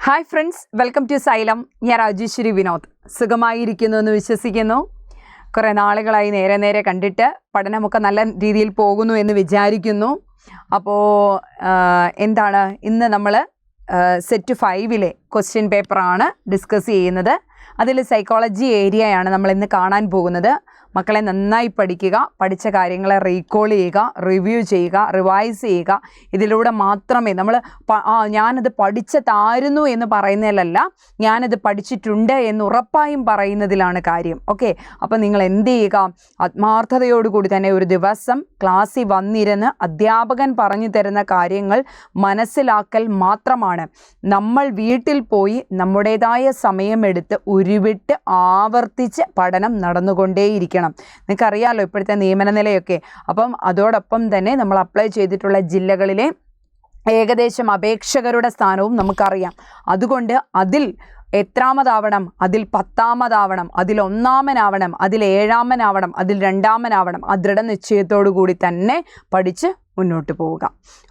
Hi friends, welcome to Xylem. ഞാൻ രാജേശ്വരി വിനോദ്. സുഖമായിരിക്കുന്നു എന്ന് വിശ്വസിക്കുന്നു. കുറേ നാളുകളായി നേരെ കണ്ടിട്ട് പഠനമൊക്കെ നല്ല രീതിയിൽ പോകുന്നു എന്ന് വിചാരിക്കുന്നു. അപ്പോൾ എന്താണ് ഇന്ന് നമ്മൾ സെറ്റ് 5-ലെ ക്വസ്റ്റ്യൻ പേപ്പറാണ് ഡിസ്കസ് ചെയ്യുന്നത്. അതിൽ സൈക്കോളജി ഏരിയയാണ് നമ്മൾ ഇന്ന് കാണാൻ പോകുന്നത്. മക്കളെ നന്നായി പഠിക്കുക, പഠിച്ച കാര്യങ്ങളെ റീകോൾ ചെയ്യുക, റിവ്യൂ ചെയ്യുക, റിവൈസ് ചെയ്യുക. ഇതിലൂടെ മാത്രമേ നമ്മൾ ഞാനത് പഠിച്ചതായിരുന്നു എന്ന് പറയുന്നതിലല്ല, ഞാനത് പഠിച്ചിട്ടുണ്ട് എന്ന് ഉറപ്പായും പറയുന്നതിലാണ് കാര്യം. ഓക്കെ, അപ്പം നിങ്ങൾ എന്ത് ചെയ്യുക, ആത്മാർത്ഥതയോടുകൂടി തന്നെ ഒരു ദിവസം ക്ലാസ്സിൽ വന്നിരുന്ന് അധ്യാപകൻ പറഞ്ഞു തരുന്ന കാര്യങ്ങൾ മനസ്സിലാക്കൽ മാത്രമാണ്. നമ്മൾ വീട്ടിൽ പോയി നമ്മുടേതായ സമയമെടുത്ത് ഉരുവിട്ട് ആവർത്തിച്ച് പഠനം നടന്നുകൊണ്ടേയിരിക്കണം. നിങ്ങൾക്കറിയാമല്ലോ ഇപ്പോഴത്തെ നിയമന നിലയൊക്കെ. അപ്പം അതോടൊപ്പം തന്നെ നമ്മൾ അപ്ലൈ ചെയ്തിട്ടുള്ള ജില്ലകളിലെ ഏകദേശം അപേക്ഷകരുടെ സ്ഥാനവും നമുക്കറിയാം. അതുകൊണ്ട് അതിൽ എത്രാമതാവണം, അതിൽ 10ാമതാവണം, അതിൽ 1ാമനാവണം, അതിൽ 7ാമനാവണം, അതിൽ 2ാമനാവണം. ആ ദൃഢനിശ്ചയത്തോടു കൂടി തന്നെ പഠിച്ച് മുന്നോട്ട് പോവുക.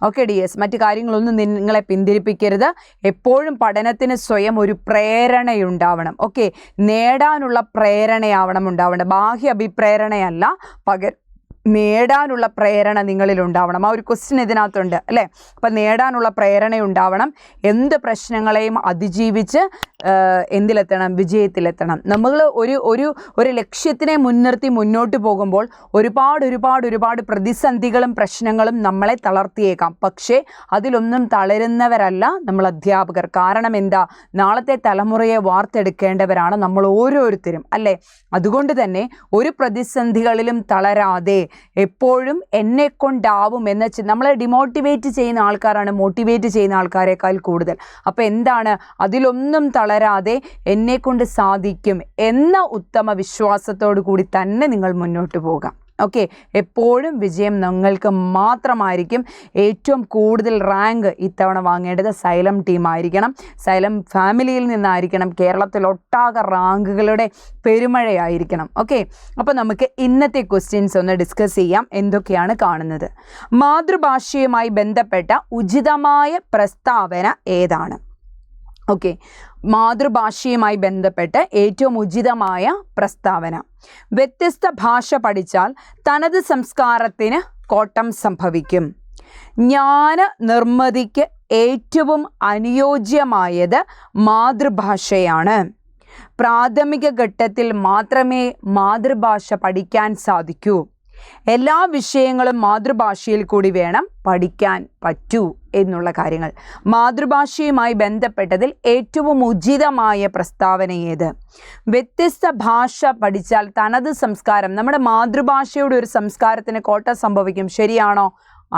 ഓക്കെ ഡിയേഴ്സ്, മറ്റു കാര്യങ്ങളൊന്നും നിങ്ങളെ പിന്തിരിപ്പിക്കരുത്. എപ്പോഴും പഠനത്തിന് സ്വയം ഒരു പ്രേരണയുണ്ടാവണം. ഓക്കെ, നേടാനുള്ള പ്രേരണയാവണം ഉണ്ടാവേണ്ടത്, ബാഹ്യ അഭിപ്രേരണയല്ല, നേടാനുള്ള പ്രേരണ നിങ്ങളിലുണ്ടാവണം. ആ ഒരു ക്വസ്റ്റ്യൻ ഇതിനകത്തുണ്ട് അല്ലേ. അപ്പം നേടാനുള്ള പ്രേരണയുണ്ടാവണം. എന്ത് പ്രശ്നങ്ങളെയും അതിജീവിച്ച് എന്തിലെത്തണം, വിജയത്തിലെത്തണം. നമ്മൾ ഒരു ലക്ഷ്യത്തിനെ മുൻനിർത്തി മുന്നോട്ട് പോകുമ്പോൾ ഒരുപാട് പ്രതിസന്ധികളും പ്രശ്നങ്ങളും നമ്മളെ തളർത്തിയേക്കാം. പക്ഷേ അതിലൊന്നും തളരുന്നവരല്ല നമ്മൾ അധ്യാപകർ. കാരണം എന്താ, നാളത്തെ തലമുറയെ വാർത്തെടുക്കേണ്ടവരാണ് നമ്മൾ ഓരോരുത്തരും അല്ലേ. അതുകൊണ്ട് തന്നെ ഒരു പ്രതിസന്ധികളിലും തളരാതെ എപ്പോഴും എന്നെ കൊണ്ടാവും എന്ന് നമ്മളെ ഡിമോട്ടിവേറ്റ് ചെയ്യുന്ന ആൾക്കാരാണ് മോട്ടിവേറ്റ് ചെയ്യുന്ന ആൾക്കാരെക്കാൾ കൂടുതൽ. അപ്പോൾ എന്താണ്, അതിലൊന്നും തളരാതെ എന്നെ കൊണ്ട് സാധിക്കും എന്ന ഉത്തമ വിശ്വാസത്തോടു കൂടി തന്നെ നിങ്ങൾ മുന്നോട്ട് പോകാം. ഓക്കെ, എപ്പോഴും വിജയം നിങ്ങൾക്ക് മാത്രമായിരിക്കും. ഏറ്റവും കൂടുതൽ റാങ്ക് ഇത്തവണ വാങ്ങേണ്ടത് സൈലം ടീമായിരിക്കണം, സൈലം ഫാമിലിയിൽ നിന്നായിരിക്കണം. കേരളത്തിലൊട്ടാകെ റാങ്കുകളുടെ പെരുമഴയായിരിക്കണം. ഓക്കെ, അപ്പോൾ നമുക്ക് ഇന്നത്തെ ക്വസ്റ്റ്യൻസ് ഒന്ന് ഡിസ്കസ് ചെയ്യാം. എന്തൊക്കെയാണ് കാണുന്നത്? മാതൃഭാഷയുമായി ബന്ധപ്പെട്ട ഉചിതമായ പ്രസ്താവന ഏതാണ്? ഓക്കെ, മാതൃഭാഷയുമായി ബന്ധപ്പെട്ട് ഏറ്റവും ഉചിതമായ പ്രസ്താവന. വ്യത്യസ്ത ഭാഷ പഠിച്ചാൽ തനത് സംസ്കാരത്തിന് കോട്ടം സംഭവിക്കും. ജ്ഞാന നിർമ്മിതിക്ക് ഏറ്റവും അനുയോജ്യമായത് മാതൃഭാഷയാണ്. പ്രാഥമിക ഘട്ടത്തിൽ മാത്രമേ മാതൃഭാഷ പഠിക്കാൻ സാധിക്കൂ. എല്ലാ വിഷയങ്ങളും മാതൃഭാഷയിൽ കൂടി വേണം പഠിക്കാൻ പറ്റൂ എന്നുള്ള കാര്യങ്ങൾ. മാതൃഭാഷയുമായി ബന്ധപ്പെട്ടതിൽ ഏറ്റവും ഉചിതമായ പ്രസ്താവന ഏത്? വ്യത്യസ്ത ഭാഷ പഠിച്ചാൽ തനത് സംസ്കാരം, നമ്മുടെ മാതൃഭാഷയുടെ ഒരു സംസ്കാരത്തിന് കോട്ടം സംഭവിക്കും. ശരിയാണോ?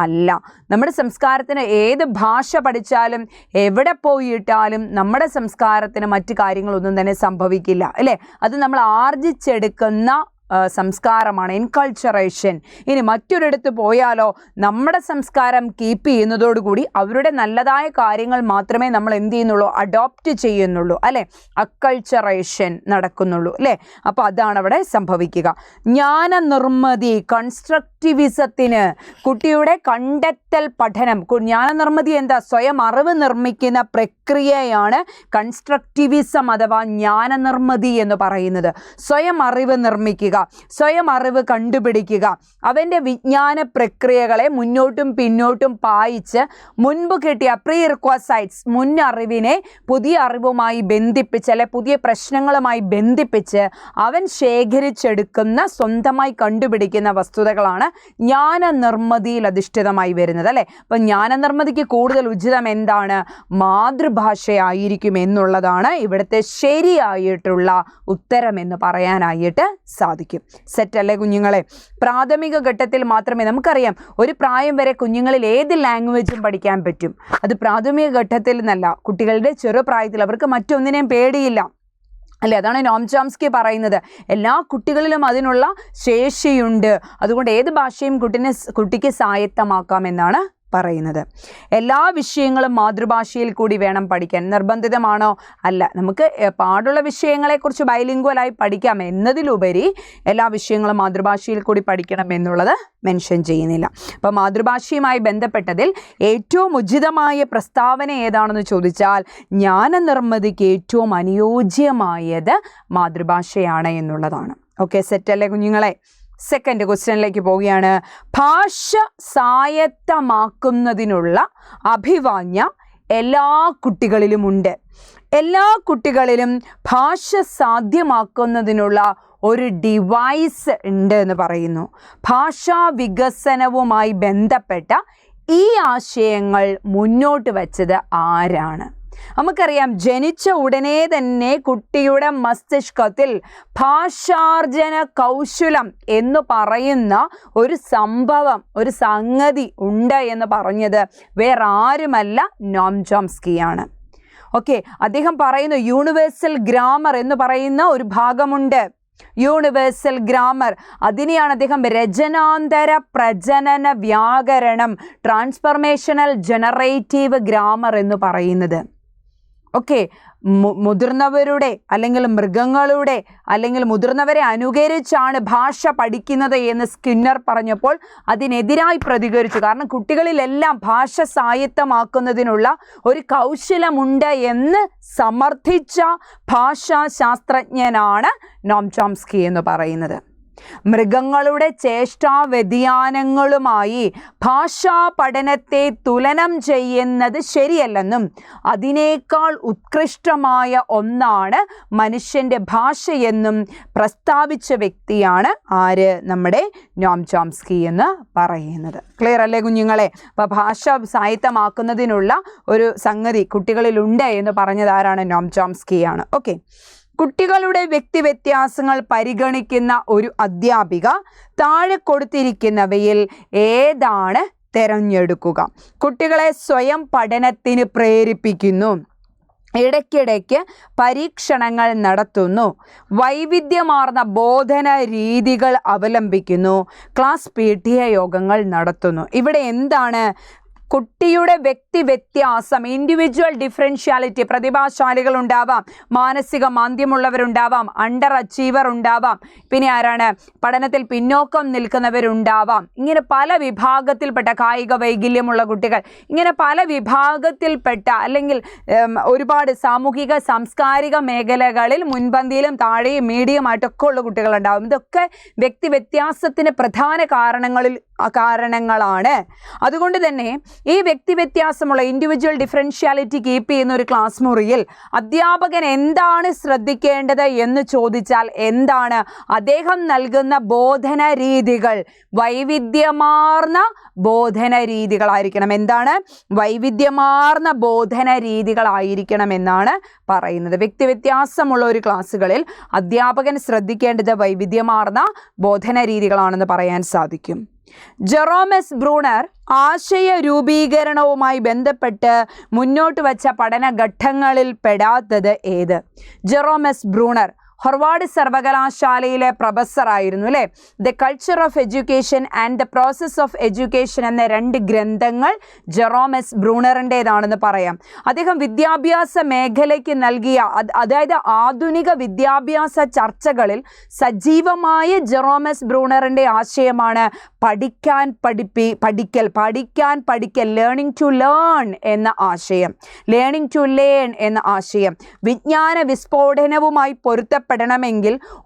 അല്ല. നമ്മുടെ സംസ്കാരത്തിന് ഏത് ഭാഷ പഠിച്ചാലും എവിടെ പോയിട്ടാലും നമ്മുടെ സംസ്കാരത്തിന് മറ്റു കാര്യങ്ങളൊന്നും തന്നെ സംഭവിക്കില്ല അല്ലേ. അത് നമ്മൾ ആർജിച്ചെടുക്കുന്ന സംസ്കാരമാണ്, എൻകൾച്ചറേഷൻ. ഇനി മറ്റൊരിടത്ത് പോയാലോ നമ്മുടെ സംസ്കാരം കീപ്പ് ചെയ്യുന്നതോടുകൂടി അവരുടെ നല്ലതായ കാര്യങ്ങൾ മാത്രമേ നമ്മൾ എന്ത് ചെയ്യുന്നുള്ളൂ, അഡോപ്റ്റ് ചെയ്യുന്നുള്ളൂ അല്ലേ. അക്കൾച്ചറേഷൻ നടക്കുന്നുള്ളൂ അല്ലേ. അപ്പോൾ അതാണ് അവിടെ സംഭവിക്കുക. ജ്ഞാന നിർമ്മിതി, കൺസ്ട്രക്റ്റിവിസത്തിന് കുട്ടിയുടെ കണ്ടെത്തൽ പഠനം. ജ്ഞാന നിർമ്മിതി എന്താ? സ്വയം അറിവ് നിർമ്മിക്കുന്ന പ്രക്രിയയാണ് കൺസ്ട്രക്റ്റിവിസം അഥവാ ജ്ഞാന നിർമ്മിതി എന്ന് പറയുന്നത്. സ്വയം അറിവ് നിർമ്മിക്കുക, സ്വയം അറിവ് കണ്ടുപിടിക്കുക, അവൻ്റെ വിജ്ഞാന പ്രക്രിയകളെ മുന്നോട്ടും പിന്നോട്ടും പായിച്ച് മുൻപ് കിട്ടിയ പ്രീ റിക്വസൈറ്റ്സ്, മുൻ അറിവിനെ പുതിയ അറിവുമായി ബന്ധിപ്പിച്ച് അല്ലെ പുതിയ പ്രശ്നങ്ങളുമായി ബന്ധിപ്പിച്ച് അവൻ ശേഖരിച്ചെടുക്കുന്ന, സ്വന്തമായി കണ്ടുപിടിക്കുന്ന വസ്തുതകളാണ് ജ്ഞാന നിർമ്മിതിയിൽ അധിഷ്ഠിതമായി വരുന്നത് അല്ലേ. അപ്പം ജ്ഞാന നിർമ്മിതിക്ക് കൂടുതൽ ഉചിതം എന്താണ്? മാതൃഭാഷയായിരിക്കും എന്നുള്ളതാണ് ഇവിടുത്തെ ശരിയായിട്ടുള്ള ഉത്തരം എന്ന് പറയാനായിട്ട് സാധിക്കും. സെറ്റല്ലേ കുഞ്ഞുങ്ങളെ? പ്രാഥമിക ഘട്ടത്തിൽ മാത്രമേ, നമുക്കറിയാം ഒരു പ്രായം വരെ കുഞ്ഞുങ്ങളിൽ ഏത് ലാംഗ്വേജും പഠിക്കാൻ പറ്റും. അത് പ്രാഥമിക ഘട്ടത്തിൽ നിന്നല്ല, കുട്ടികളുടെ ചെറുപ്രായത്തിൽ അവർക്ക് മറ്റൊന്നിനെയും പേടിയില്ല അല്ലേ. അതാണ് നോം ചോംസ്കി പറയുന്നത്. എല്ലാ കുട്ടികളിലും അതിനുള്ള ശേഷിയുണ്ട്. അതുകൊണ്ട് ഏത് ഭാഷയും കുട്ടിക്ക് സ്വായത്തമാക്കാമെന്നാണ് പറയുന്നത്. എല്ലാ വിഷയങ്ങളും മാതൃഭാഷയിൽ കൂടി വേണം പഠിക്കാൻ. നിർബന്ധിതമാണോ? അല്ല. നമുക്ക് പാടുള്ള വിഷയങ്ങളെക്കുറിച്ച് ബൈലിംഗ്വലായി പഠിക്കാം എന്നതിലുപരി എല്ലാ വിഷയങ്ങളും മാതൃഭാഷയിൽ കൂടി പഠിക്കണം എന്നുള്ളത് മെൻഷൻ ചെയ്യുന്നില്ല. അപ്പോൾ മാതൃഭാഷയുമായി ബന്ധപ്പെട്ടതിൽ ഏറ്റവും ഉചിതമായ പ്രസ്താവന ഏതാണെന്ന് ചോദിച്ചാൽ ജ്ഞാനനിർമ്മിതിക്ക് ഏറ്റവും അനുയോജ്യമായത് മാതൃഭാഷയാണ് എന്നുള്ളതാണ്. ഓക്കെ, സെറ്റല്ലേ കുഞ്ഞുങ്ങളെ? സെക്കൻഡ് ക്വസ്റ്റ്യനിലേക്ക് പോവുകയാണ്. ഭാഷ സ്വായത്തമാക്കുന്നതിനുള്ള അഭിവാഞ്ഛ എല്ലാ കുട്ടികളിലും ഉണ്ട്. എല്ലാ കുട്ടികളിലും ഭാഷ സാധ്യമാക്കുന്നതിനുള്ള ഒരു ഡിവൈസ് ഉണ്ട് എന്ന് പറയുന്നു. ഭാഷാ വികസനവുമായി ബന്ധപ്പെട്ട ഈ ആശയങ്ങൾ മുന്നോട്ട് വച്ചത് ആരാണ്? നമുക്കറിയാം, ജനിച്ച ഉടനെ തന്നെ കുട്ടിയുടെ മസ്തിഷ്കത്തിൽ ഭാഷാർജന കൗശലം എന്ന് പറയുന്ന ഒരു സംഭവം, ഒരു സംഗതി ഉണ്ട് എന്ന് പറഞ്ഞത് വേറെ ആരുമല്ല, നോം ചോംസ്കിയാണ്. ഓക്കെ, അദ്ദേഹം പറയുന്നു യൂണിവേഴ്സൽ ഗ്രാമർ എന്ന് പറയുന്ന ഒരു ഭാഗമുണ്ട്. യൂണിവേഴ്സൽ ഗ്രാമർ, അതിനെയാണ് അദ്ദേഹം രചനാന്തര പ്രജനന വ്യാകരണം, ട്രാൻസ്ഫർമേഷണൽ ജനറേറ്റീവ് ഗ്രാമർ എന്ന് പറയുന്നത്. ഓക്കെ, മുതിർന്നവരുടെ അല്ലെങ്കിൽ മൃഗങ്ങളുടെ അല്ലെങ്കിൽ മുതിർന്നവരെ അനുകരിച്ചാണ് ഭാഷ പഠിക്കുന്നത് എന്ന് സ്കിന്നർ പറഞ്ഞപ്പോൾ അതിനെതിരായി പ്രതികരിച്ചു. കാരണം കുട്ടികളിലെല്ലാം ഭാഷ സ്വായത്തമാക്കുന്നതിനുള്ള ഒരു കൗശലമുണ്ട് എന്ന് സമർത്ഥിച്ച ഭാഷാശാസ്ത്രജ്ഞനാണ് നോം ചോംസ്കി എന്ന് പറയുന്നത്. മൃഗങ്ങളുടെ ചേഷ്ടാ വ്യതിയാനങ്ങളുമായി ഭാഷാ പഠനത്തെ തുലനം ചെയ്യുന്നത് ശരിയല്ലെന്നും അതിനേക്കാൾ ഉത്കൃഷ്ടമായ ഒന്നാണ് മനുഷ്യൻ്റെ ഭാഷയെന്നും പ്രസ്താവിച്ച വ്യക്തിയാണ് ആര്? നമ്മുടെ നോം ചോംസ്കി എന്ന് പറയുന്നത്. ക്ലിയർ അല്ലേ കുഞ്ഞുങ്ങളെ? അപ്പോൾ ഭാഷ സ്വായത്തമാക്കുന്നതിനുള്ള ഒരു സംഗതി കുട്ടികളിലുണ്ട് എന്ന് പറഞ്ഞത് ആരാണ്? നോം ചോംസ്കിയാണ്. ഓക്കെ, കുട്ടികളുടെ വ്യക്തിവ്യത്യാസങ്ങൾ പരിഗണിക്കുന്ന ഒരു അധ്യാപിക താഴെ കൊടുത്തിരിക്കുന്നവയിൽ ഏതാണ് തിരഞ്ഞെടുക്കുക? കുട്ടികളെ സ്വയം പഠനത്തിന് പ്രേരിപ്പിക്കുന്നു, ഇടയ്ക്കിടയ്ക്ക് പരീക്ഷണങ്ങൾ നടത്തുന്നു, വൈവിധ്യമാർന്ന ബോധന രീതികൾ അവലംബിക്കുന്നു, ക്ലാസ് PTA യോഗങ്ങൾ നടത്തുന്നു. ഇവിടെ എന്താണ്? കുട്ടിയുടെ വ്യക്തിവ്യത്യാസം, ഇൻഡിവിജ്വൽ ഡിഫറൻഷ്യാലിറ്റി, പ്രതിഭാശാലികൾ ഉണ്ടാവാം, മാനസിക മാന്ദ്യമുള്ളവരുണ്ടാവാം, അണ്ടർ അച്ചീവർ ഉണ്ടാവാം, പിന്നെ ആരാണ്? പഠനത്തിൽ പിന്നോക്കം നിൽക്കുന്നവരുണ്ടാവാം. ഇങ്ങനെ പല വിഭാഗത്തിൽപ്പെട്ട, കായിക വൈകല്യമുള്ള കുട്ടികൾ, ഇങ്ങനെ പല വിഭാഗത്തിൽപ്പെട്ട അല്ലെങ്കിൽ ഒരുപാട് സാമൂഹിക സാംസ്കാരിക മേഖലകളിൽ മുൻപന്തിയിലും താഴെയും മീഡിയമായിട്ടൊക്കെ ഉള്ള കുട്ടികളുണ്ടാവും. ഇതൊക്കെ വ്യക്തിവ്യത്യാസത്തിന് പ്രധാന കാരണങ്ങളാണ്. അതുകൊണ്ട് തന്നെ ഈ വ്യക്തിവ്യത്യാസമുള്ള ഇൻഡിവിജ്വൽ ഡിഫറൻഷ്യാലിറ്റി കീപ്പ് ചെയ്യുന്ന ഒരു ക്ലാസ് മുറിയിൽ അധ്യാപകൻ എന്താണ് ശ്രദ്ധിക്കേണ്ടത് എന്ന് ചോദിച്ചാൽ എന്താണ്? അദ്ദേഹം നൽകുന്ന ബോധന രീതികൾ വൈവിധ്യമാർന്ന ബോധന രീതികളായിരിക്കണം. എന്താണ്? വൈവിധ്യമാർന്ന ബോധന രീതികളായിരിക്കണം എന്നാണ് പറയുന്നത്. വ്യക്തിവ്യത്യാസമുള്ള ഒരു ക്ലാസ്സുകളിൽ അധ്യാപകൻ ശ്രദ്ധിക്കേണ്ടത് വൈവിധ്യമാർന്ന ബോധന രീതികളാണെന്ന് പറയാൻ സാധിക്കും. ജെറോം എസ് ബ്രൂണർ ആശയ രൂപീകരണവുമായി ബന്ധപ്പെട്ട് മുന്നോട്ട് വച്ച പഠനഘട്ടങ്ങളിൽ പെടാത്തത് ഏത്? ജെറോം എസ് ബ്രൂണർ ഹർവാർഡ് സർവകലാശാലയിലെ പ്രൊഫസറായിരുന്നു അല്ലേ? The culture of education and the process of education എന്ന 2 ഗ്രന്ഥങ്ങൾ ജെറോം എസ് ബ്രൂണറിൻ്റേതാണെന്ന് പറയാം. അദ്ദേഹം വിദ്യാഭ്യാസ മേഖലയ്ക്ക് നൽകിയ, അതായത് ആധുനിക വിദ്യാഭ്യാസ ചർച്ചകളിൽ സജീവമായ ജെറോം എസ് ബ്രൂണറിൻ്റെ ആശയമാണ് പഠിക്കാൻ പഠിക്കൽ, ലേണിംഗ് ടു ലേൺ എന്ന ആശയം, ലേണിംഗ് ടു ലേൺ എന്ന ആശയം. വിജ്ഞാന വിസ്ഫോടനവുമായി പൊരുത്തപ്പെടണമെങ്കിൽ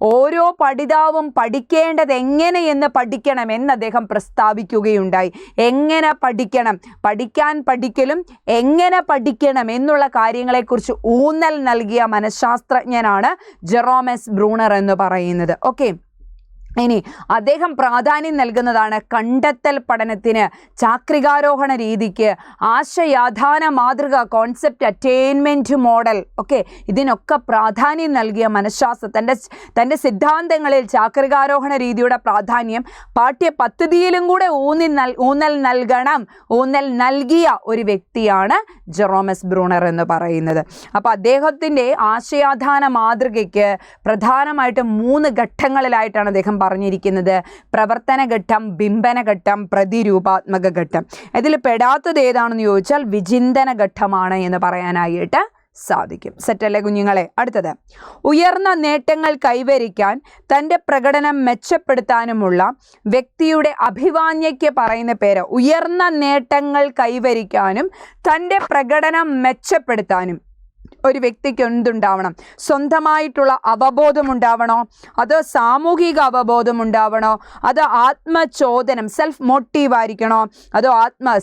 ഓരോ പഠിതാവും പഠിക്കേണ്ടത് എങ്ങനെയെന്ന് പഠിക്കണമെന്ന് അദ്ദേഹം പ്രസ്താവിക്കുകയുണ്ടായി. എങ്ങനെ പഠിക്കണം, പഠിക്കാൻ പഠിക്കലും എങ്ങനെ പഠിക്കണം എന്നുള്ള കാര്യങ്ങളെക്കുറിച്ച് ഊന്നൽ നൽകിയ മനഃശാസ്ത്രജ്ഞനാണ് ജെറോം എസ് ബ്രൂണർ എന്ന് പറയുന്നത്. ഓക്കെ, ഇനി അദ്ദേഹം പ്രാധാന്യം നൽകുന്നതാണ് കണ്ടെത്തൽ പഠനത്തിന്, ചാക്രികാരോഹണ രീതിക്ക്, ആശയാധാന മാതൃക, കോൺസെപ്റ്റ് അറ്റൈൻമെൻറ്റ് മോഡൽ. ഓക്കെ, ഇതിനൊക്കെ പ്രാധാന്യം നൽകിയ തൻ്റെ സിദ്ധാന്തങ്ങളിൽ ചാക്രികാരോഹണ രീതിയുടെ പ്രാധാന്യം പാഠ്യപദ്ധതിയിലും കൂടെ ഊന്നൽ നൽകിയ ഒരു വ്യക്തിയാണ് ജെറോം എസ് ബ്രൂണർ എന്ന് പറയുന്നത്. അപ്പോൾ അദ്ദേഹത്തിൻ്റെ ആശയാധാന മാതൃകയ്ക്ക് പ്രധാനമായിട്ടും 3 ഘട്ടങ്ങളിലായിട്ടാണ് അദ്ദേഹം പറഞ്ഞിരിക്കുന്നത് പ്രവർത്തനഘട്ടം, ബിംബനഘട്ടം, പ്രതിരൂപാത്മക ഘട്ടം. ഇതിൽ പെടാത്തത് ഏതാണെന്ന് ചോദിച്ചാൽ വിചിന്തന ഘട്ടമാണ് എന്ന് പറയാനായിട്ട് സാധിക്കും. സെറ്റല്ലേ കുഞ്ഞുങ്ങളെ? അടുത്തത്, ഉയർന്ന നേട്ടങ്ങൾ കൈവരിക്കാൻ തൻ്റെ പ്രകടനം മെച്ചപ്പെടുത്താനുമുള്ള വ്യക്തിയുടെ അഭിവാഞ്യയ്ക്ക് പറയുന്ന പേര്. ഉയർന്ന നേട്ടങ്ങൾ കൈവരിക്കാനും തൻ്റെ പ്രകടനം മെച്ചപ്പെടുത്താനും ഒരു വ്യക്തിക്ക് എന്തുണ്ടാവണം? സ്വന്തമായിട്ടുള്ള അവബോധം ഉണ്ടാവണോ? അതോ സാമൂഹിക അവബോധം ഉണ്ടാവണോ? അതോ ആത്മചോദനം, സെൽഫ് മോട്ടീവ് ആയിരിക്കണോ? അതോ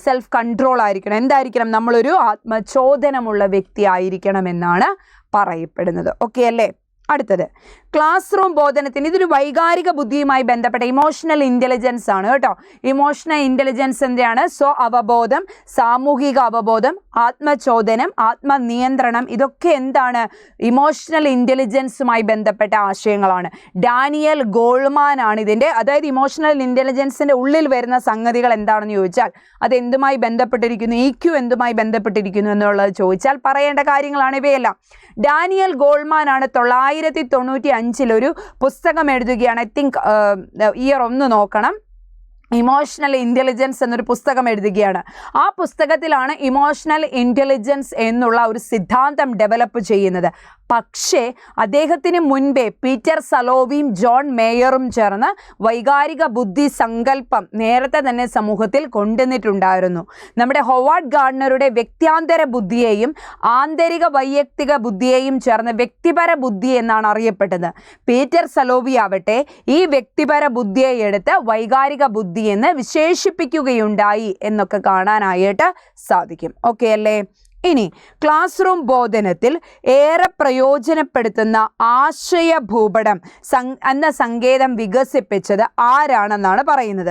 സെൽഫ് കൺട്രോൾ ആയിരിക്കണം? എന്തായിരിക്കണം? നമ്മളൊരു ആത്മചോദനമുള്ള വ്യക്തി ആയിരിക്കണം എന്നാണ് പറയപ്പെടുന്നത്. ഓക്കെ അല്ലേ? അടുത്തത്, ക്ലാസ് റൂം ബോധനത്തിന് ഇതൊരു വൈകാരിക ബുദ്ധിയുമായി ബന്ധപ്പെട്ട ഇമോഷണൽ ഇൻ്റലിജൻസ് ആണ് കേട്ടോ. ഇമോഷണൽ ഇൻ്റലിജൻസ് എന്താണ്? അവബോധം, സാമൂഹിക അവബോധം, ആത്മചോദനം, ആത്മനിയന്ത്രണം, ഇതൊക്കെ എന്താണ്? ഇമോഷണൽ ഇൻ്റലിജൻസുമായി ബന്ധപ്പെട്ട ആശയങ്ങളാണ്. ഡാനിയൽ ഗോൾമാൻ ആണ് ഇതിൻ്റെ, അതായത് ഇമോഷണൽ ഇൻ്റലിജൻസിൻ്റെ ഉള്ളിൽ വരുന്ന സംഗതികൾ എന്താണെന്ന് ചോദിച്ചാൽ അത് എന്തുമായി ബന്ധപ്പെട്ടിരിക്കുന്നു, EQ എന്തുമായി ബന്ധപ്പെട്ടിരിക്കുന്നു എന്നുള്ളത് ചോദിച്ചാൽ പറയേണ്ട കാര്യങ്ങളാണ് ഇവയെല്ലാം. ഡാനിയൽ ഗോൾമാൻ ആണ് 1995 ഒരു പുസ്തകം എഴുതുകയാണ്. ഐ തിങ്ക് ഇയർ ഒന്ന് നോക്കണം. ഇമോഷണൽ ഇൻ്റലിജൻസ് എന്നൊരു പുസ്തകം എഴുതുകയാണ്. ആ പുസ്തകത്തിലാണ് ഇമോഷണൽ ഇൻ്റലിജൻസ് എന്നുള്ള ഒരു സിദ്ധാന്തം ഡെവലപ്പ് ചെയ്യുന്നത്. പക്ഷേ അദ്ദേഹത്തിന് മുൻപേ പീറ്റർ സലോവിയും ജോൺ മേയറും ചേർന്ന് വൈകാരിക ബുദ്ധി സങ്കല്പം നേരത്തെ തന്നെ സമൂഹത്തിൽ കൊണ്ടുവന്നിട്ടുണ്ടായിരുന്നു. നമ്മുടെ ഹൊവാർഡ് ഗാർഡനറുടെ വ്യക്തിയാന്തര ബുദ്ധിയെയും ആന്തരിക വൈയക്തിക ബുദ്ധിയെയും ചേർന്ന് വ്യക്തിപര ബുദ്ധി എന്നാണ് അറിയപ്പെട്ടത്. പീറ്റർ സലോവി ആവട്ടെ ഈ വ്യക്തിപര ബുദ്ധിയെ എടുത്ത് വൈകാരിക ബുദ്ധി എന്ന് വിശേഷിപ്പിക്കുകയുണ്ടായി എന്നൊക്കെ കാണാനായിട്ട് സാധിക്കും. ഓക്കെ അല്ലേ? ഇനി ക്ലാസ് റൂം ബോധനത്തിൽ ഏറെ പ്രയോജനപ്പെടുത്തുന്ന ആശയ ഭൂപടം എന്ന സങ്കേതം വികസിപ്പിച്ചത് ആരാണെന്നാണ് പറയുന്നത്.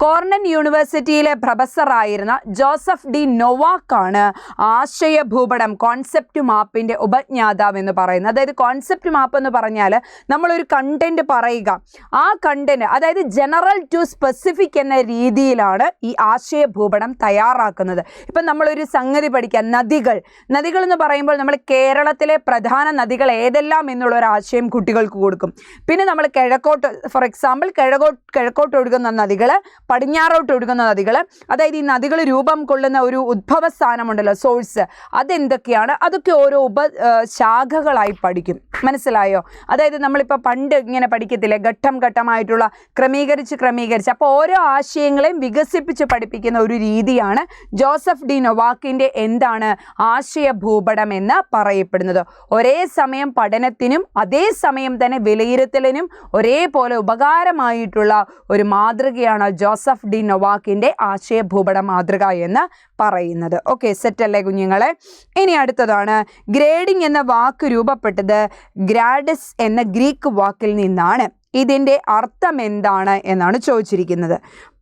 കോർണൽ യൂണിവേഴ്സിറ്റിയിലെ പ്രൊഫസറായിരുന്ന ജോസഫ് ഡി നൊവാക്കാണ് ആശയ ഭൂപടം, കോൺസെപ്റ്റ് മാപ്പിൻ്റെ ഉപജ്ഞാതാവ് എന്ന് പറയുന്നത്. അതായത് കോൺസെപ്റ്റ് മാപ്പ് എന്ന് പറഞ്ഞാൽ നമ്മളൊരു കണ്ടന്റ് പറയുക, ആ കണ്ടന്റ് അതായത് ജനറൽ ടു സ്പെസിഫിക് എന്ന രീതിയിലാണ് ഈ ആശയ ഭൂപടം തയ്യാറാക്കുന്നത്. ഇപ്പം നമ്മളൊരു സംഗതി പഠിക്കാം, നദികൾ എന്ന് പറയുമ്പോൾ നമ്മൾ കേരളത്തിലെ പ്രധാന നദികൾ ഏതെല്ലാം എന്നുള്ള ഒരു ആശയം കുട്ടികൾക്ക് കൊടുക്കും. പിന്നെ നമ്മൾ കിഴക്കോട്ട്, ഫോർ എക്സാമ്പിൾ കിഴക്കോട്ട് ഒഴുകുന്ന നദികൾ, പടിഞ്ഞാറോട്ട് ഒഴുകുന്ന നദികൾ, അതായത് ഈ നദികൾ രൂപം കൊള്ളുന്ന ഒരു ഉദ്ഭവ സ്ഥാനമുണ്ടല്ലോ, സോഴ്സ്, അതെന്തൊക്കെയാണ്, അതൊക്കെ ഓരോ ശാഖകളായി പഠിക്കും. മനസ്സിലായോ? അതായത് നമ്മളിപ്പോൾ പണ്ട് ഇങ്ങനെ പഠിക്കത്തില്ലേ, ഘട്ടം ഘട്ടമായിട്ടുള്ള ക്രമീകരിച്ച് അപ്പോൾ ഓരോ ആശയങ്ങളെയും വികസിപ്പിച്ച് പഠിപ്പിക്കുന്ന ഒരു രീതിയാണ് ജോസഫ് ഡി നൊവാക്കിൻ്റെ എന്താണ് ആശയ ഭൂപടം എന്ന് പറയപ്പെടുന്നത്. ഒരേ സമയം പഠനത്തിനും അതേസമയം തന്നെ വിലയിരുത്തലിനും ഒരേപോലെ ഉപകാരമായിട്ടുള്ള ഒരു മാതൃകയാണ് ജോസഫ് ഡി നൊവാക്കിൻ്റെ ആശയ ഭൂപട മാതൃക എന്ന് പറയുന്നത്. ഓക്കെ, സെറ്റല്ലേ കുഞ്ഞുങ്ങളെ? ഇനി അടുത്തതാണ്, ഗ്രേഡിംഗ് എന്ന വാക്ക് രൂപപ്പെട്ടത് ഗ്രാഡസ് എന്ന ഗ്രീക്ക് വാക്കിൽ നിന്നാണ്. ഇതിൻ്റെ അർത്ഥം എന്താണ് എന്നാണ് ചോദിച്ചിരിക്കുന്നത്.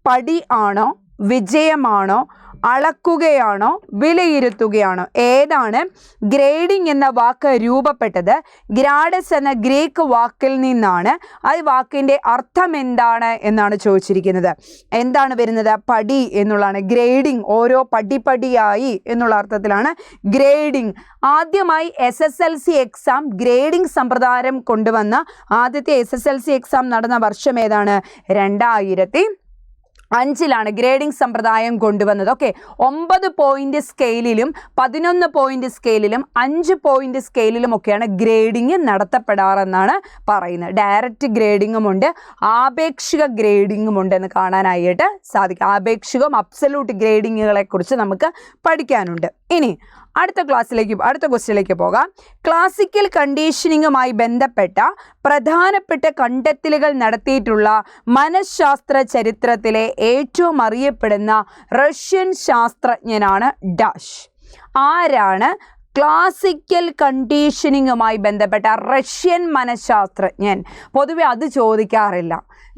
പടി ആണോ, വിജയമാണോ, അളക്കുകയാണോ, വിലയിരുത്തുകയാണോ? ഏതാണ്? ഗ്രേഡിംഗ് എന്ന വാക്ക് രൂപപ്പെട്ടത് ഗ്രാഡസ് എന്ന ഗ്രീക്ക് വാക്കിൽ നിന്നാണ്. ആ വാക്കിൻ്റെ അർത്ഥം എന്താണ് എന്നാണ് ചോദിച്ചിരിക്കുന്നത്. എന്താണ് വരുന്നത്? പടി എന്നുള്ളതാണ്. ഗ്രേഡിംഗ്, ഓരോ പടിപടിയായി എന്നുള്ള അർത്ഥത്തിലാണ് ഗ്രേഡിംഗ്. ആദ്യമായി SSLC എക്സാം ഗ്രേഡിംഗ് സമ്പ്രദായം കൊണ്ടുവന്ന ആദ്യത്തെ SSLC എക്സാം നടന്ന വർഷം ഏതാണ്? 2005 ഗ്രേഡിംഗ് സമ്പ്രദായം കൊണ്ടുവന്നത്. ഓക്കെ, 9 പോയിന്റ് സ്കെയിലിലും 11 പോയിന്റ് സ്കെയിലിലും 5 പോയിന്റ് സ്കെയിലിലും ഒക്കെയാണ് ഗ്രേഡിംഗ് നടത്തപ്പെടാറെന്നാണ് പറയുന്നത്. ഡയറക്റ്റ് ഗ്രേഡിങ്ങും ഉണ്ട്, ആപേക്ഷിക ഗ്രേഡിങ്ങും ഉണ്ട് എന്ന് കാണാനായിട്ട് സാധിക്കും. ആപേക്ഷികവും അബ്സല്യൂട്ട് ഗ്രേഡിങ്ങുകളെ കുറിച്ച് നമുക്ക് പഠിക്കാനുണ്ട്. ഇനി അടുത്ത ക്വസ്റ്റ്യനിലേക്ക് പോകാം. ക്ലാസിക്കൽ കണ്ടീഷനിങ്ങുമായി ബന്ധപ്പെട്ട പ്രധാനപ്പെട്ട കണ്ടെത്തലുകൾ നടത്തിയിട്ടുള്ള മനഃശാസ്ത്ര ചരിത്രത്തിലെ ഏറ്റവും അറിയപ്പെടുന്ന റഷ്യൻ ശാസ്ത്രജ്ഞനാണ് ഡാഷ്. ആരാണ് ക്ലാസിക്കൽ കണ്ടീഷനിങ്ങുമായി ബന്ധപ്പെട്ട റഷ്യൻ മനഃശാസ്ത്രജ്ഞൻ? പൊതുവെ അത് ചോദിക്കാറില്ല.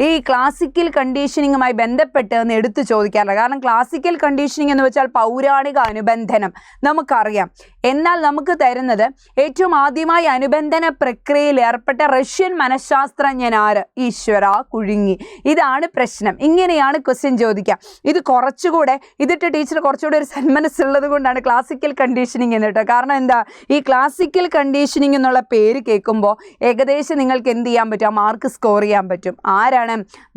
ഈ ക്ലാസിക്കൽ കണ്ടീഷനിങ്ങുമായി ബന്ധപ്പെട്ട് എന്ന് എടുത്തു ചോദിക്കാറില്ല. കാരണം ക്ലാസിക്കൽ കണ്ടീഷനിങ് എന്ന് വെച്ചാൽ പൗരാണിക അനുബന്ധനം നമുക്കറിയാം. എന്നാൽ നമുക്ക് തരുന്നത് ഏറ്റവും ആദ്യമായി അനുബന്ധന പ്രക്രിയയിൽ ഏർപ്പെട്ട റഷ്യൻ മനഃശാസ്ത്രജ്ഞൻ ആര്? ഈശ്വര കുഴുങ്ങി. ഇതാണ് പ്രശ്നം. ഇങ്ങനെയാണ് ക്വസ്റ്റ്യൻ ചോദിക്കുക. ഇത് കുറച്ചുകൂടെ ഇതിട്ട് ടീച്ചർ കുറച്ചുകൂടെ ഒരു സന്മനസ്സുള്ളത് കൊണ്ടാണ് ക്ലാസിക്കൽ കണ്ടീഷനിങ് എന്ന് കേട്ടോ. കാരണം കാരണം എന്താ, ഈ ക്ലാസിക്കൽ കണ്ടീഷനിങ് എന്നുള്ള പേര് കേൾക്കുമ്പോൾ ഏകദേശം നിങ്ങൾക്ക് എന്ത് ചെയ്യാൻ പറ്റും, ആ മാർക്ക് സ്കോർ ചെയ്യാൻ പറ്റും. ആരാണ്?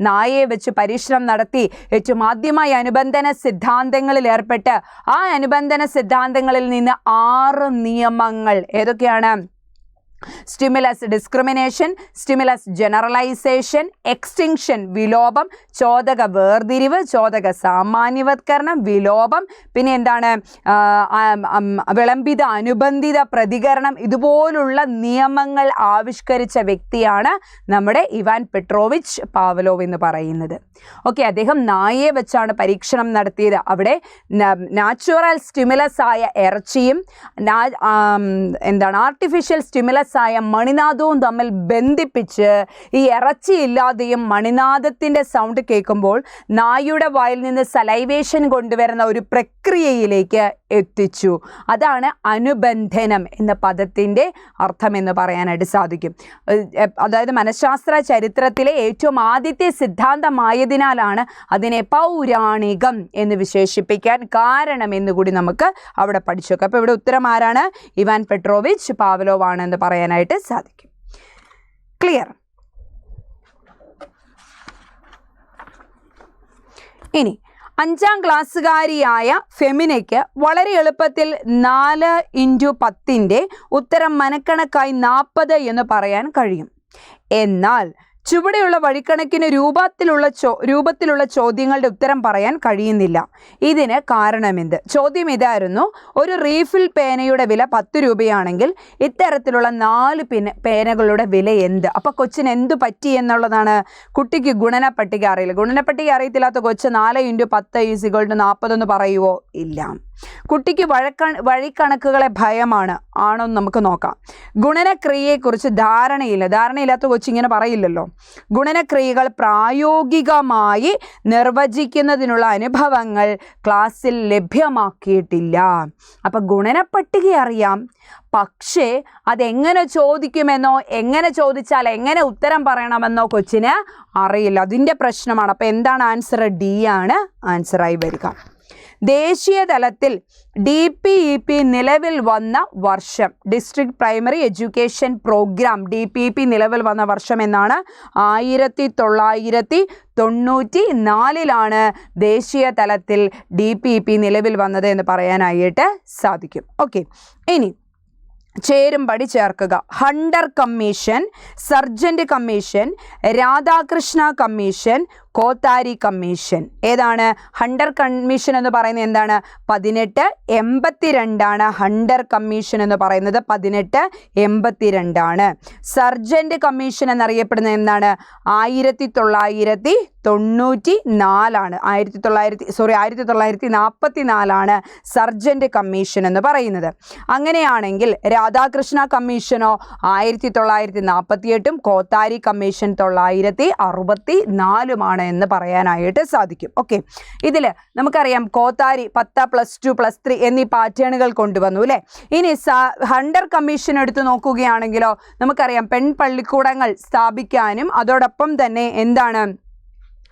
നായയെ വെച്ച് പരീക്ഷണം നടത്തി ഏറ്റവും ആദ്യമായി അനുബന്ധന സിദ്ധാന്തങ്ങളിൽ ഏർപ്പെട്ട് ആ അനുബന്ധന സിദ്ധാന്തങ്ങളിൽ നിന്ന് 6 നിയമങ്ങൾ ഏതൊക്കെയാണ്? Stimulus discrimination, stimulus generalisation, extinction വിലോപം, ചോദക വേർതിരിവ്, ചോദക സാമാന്യവത്കരണം, വിലോപം, പിന്നെ എന്താണ് വിളംബിത അനുബന്ധിത പ്രതികരണം, ഇതുപോലുള്ള നിയമങ്ങൾ ആവിഷ്കരിച്ച വ്യക്തിയാണ് നമ്മുടെ ഇവാൻ പെട്രോവിച്ച് പാവ്ലോവ് എന്ന് പറയുന്നത്. ഓക്കെ, അദ്ദേഹം നായയെ വെച്ചാണ് പരീക്ഷണം നടത്തിയത്. അവിടെ നാച്ചുറൽ സ്റ്റിമുലസ് ആയ ഇറച്ചിയും ആർട്ടിഫിഷ്യൽ സ്റ്റിമുലസ് ആയ മണിനാദവും തമ്മിൽ ബന്ധിപ്പിച്ച് ഈ ഇറച്ചി ഇല്ലാതെയും മണിനാദത്തിൻ്റെ സൗണ്ട് കേൾക്കുമ്പോൾ നായയുടെ വായിൽ നിന്ന് സലൈവേഷൻ കൊണ്ടുവരുന്ന ഒരു പ്രക്രിയയിലേക്ക് എത്തിച്ചു. അതാണ് അനുബന്ധനം എന്ന പദത്തിൻ്റെ അർത്ഥമെന്ന് പറയാനായിട്ട് സാധിക്കും. അതായത് മനഃശാസ്ത്ര ചരിത്രത്തിലെ ഏറ്റവും ആദ്യത്തെ സിദ്ധാന്തമായതിനാലാണ് അതിനെ പൗരാണികം എന്ന് വിശേഷിപ്പിക്കാൻ കാരണമെന്ന് കൂടി നമുക്ക് അവിടെ പഠിച്ചു നോക്കാം. അപ്പോൾ ഇവിടെ ഉത്തരം ആരാണ്? ഇവാൻ പെട്രോവിച്ച് പാവ്ലോവ് ആണ് എന്ന് പറയാനായിട്ട് സാധിക്കും. ക്ലിയർ? ഇനി 5ാം ക്ലാസ്സുകാരിയായ ഫെമിനയ്ക്ക് വളരെ എളുപ്പത്തിൽ 4x10 ഉത്തരം മനക്കണക്കായി 40 എന്ന് പറയാൻ കഴിയും. എന്നാൽ ചുവടെയുള്ള വഴിക്കണക്കിന് രൂപത്തിലുള്ള ചോദ്യങ്ങളുടെ ഉത്തരം പറയാൻ കഴിയുന്നില്ല. ഇതിന് കാരണമെന്ത്? ചോദ്യം ഇതായിരുന്നു: ഒരു റീഫിൽ പേനയുടെ വില 10 രൂപയാണെങ്കിൽ ഇത്തരത്തിലുള്ള 4 പേനകളുടെ വില എന്ത്? അപ്പോൾ കൊച്ചിന് എന്ത് പറ്റി എന്നുള്ളതാണ്. കുട്ടിക്ക് ഗുണന പട്ടിക അറിയില്ല. ഗുണന പട്ടിക അറിയത്തില്ലാത്ത കൊച്ച് 4 × 10 = 40 എന്ന് പറയുമോ? ഇല്ല. കുട്ടിക്ക് വഴിക്കണക്കുകളെ ഭയമാണ്. ആണോ എന്ന് നമുക്ക് നോക്കാം. ഗുണനക്രിയയെക്കുറിച്ച് ധാരണയില്ലാത്ത കൊച്ചിങ്ങനെ പറയില്ലല്ലോ. ഗുണനക്രിയകൾ പ്രായോഗികമായി നിർവചിക്കുന്നതിനുള്ള അനുഭവങ്ങൾ ക്ലാസ്സിൽ ലഭ്യമാക്കിയിട്ടില്ല. അപ്പം ഗുണനപ്പട്ടിക അറിയാം, പക്ഷേ അതെങ്ങനെ ചോദിക്കുമെന്നോ എങ്ങനെ ചോദിച്ചാൽ എങ്ങനെ ഉത്തരം പറയണമെന്നോ കൊച്ചിന് അറിയില്ല. അതിൻ്റെ പ്രശ്നമാണ്. അപ്പോൾ എന്താണ് ആൻസർ? ഡി ആണ് ആൻസറായി വരിക. ദേശീയ തലത്തിൽ DPEP നിലവിൽ വന്ന വർഷം, district primary education program DPEP നിലവിൽ വന്ന വർഷം എന്നാണ് 1994 ദേശീയ തലത്തിൽ DPEP നിലവിൽ വന്നത് എന്ന് പറയാനായിട്ട് സാധിക്കും. ഓക്കെ, ഇനി ചേരുംപടി ചേർക്കുക. Hunter commission, sergeant commission, Radhakrishna commission, Kothari commission. ഏതാണ് ഹണ്ടർ കമ്മീഷൻ എന്ന് പറയുന്നത്? എന്താണ്? 1882 ഹണ്ടർ കമ്മീഷൻ എന്ന് പറയുന്നത് 1882. സർജന്റ് കമ്മീഷൻ എന്നറിയപ്പെടുന്നത് എന്താണ്? 1994 1944 സർജന്റ് കമ്മീഷൻ എന്ന് പറയുന്നത്. അങ്ങനെയാണെങ്കിൽ രാധാകൃഷ്ണ കമ്മീഷനോ 1948, കോത്താരി കമ്മീഷൻ 1964 എന്ന് പറയാനായിട്ട് സാധിക്കും. ഓക്കെ, ഇതിൽ നമുക്കറിയാം കോത്താരി 10, +2, +3 എന്നീ പാറ്റേണുകൾ കൊണ്ടുവന്നു അല്ലേ. ഇനി ഹണ്ടർ കമ്മീഷൻ എടുത്ത് നോക്കുകയാണെങ്കിലോ നമുക്കറിയാം പെൺപള്ളിക്കൂടങ്ങൾ സ്ഥാപിക്കാനും അതോടൊപ്പം തന്നെ എന്താണ്